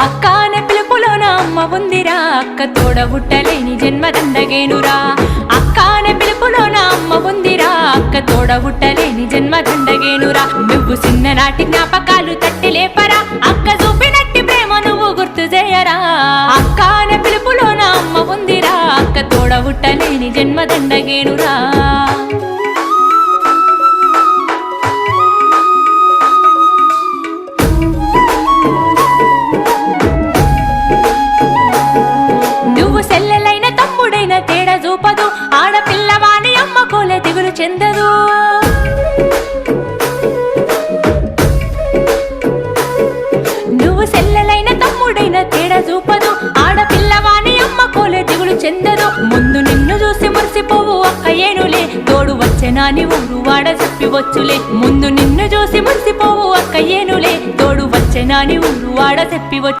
అక్క అనే పిలుపులోన అమ్మ ఉందిరా, అక్క తోడబుట్టలేని జన్మ దండగేనురా. అక్క అనే పిలుపులోన అమ్మ ఉందిరా, అక్క తోడబుట్టలేని జన్మ దండగేనురా. నువ్వు చిన్ననాటి జ్ఞాపకాలు తట్టి లేపరా, అక్క చూపినట్టి ప్రేమ నువ్వు గుర్తు చేయరా. అక్క అనే పిలుపులోన అమ్మ ఉందిరా, అక్క తోడబుట్టలేని జన్మ దండగేనురా. నువ్వు సెల్లెలైన తమ్ముడైన తేడా చూపదు, ఆడపిల్లవాని అమ్మ కోలే దిగులు చెందదు. నువ్వు సెల్లెలైన తమ్ముడైన తేడా చూపదు, ఆడపిల్లవాని అమ్మ కోలే దిగులు చెందదు. ముందు నిన్ను చూసి మురిసిపోవు అక్క ఏనులే, తోడు వచ్చెనాని ఊరు వాడ చెప్పివచ్చులే. ముందు నిన్ను చూసి మురిసిపోవు అక్క ఏనులే, తోడు వచ్చెనాని ఊరు వాడ చెప్పివచ్చు.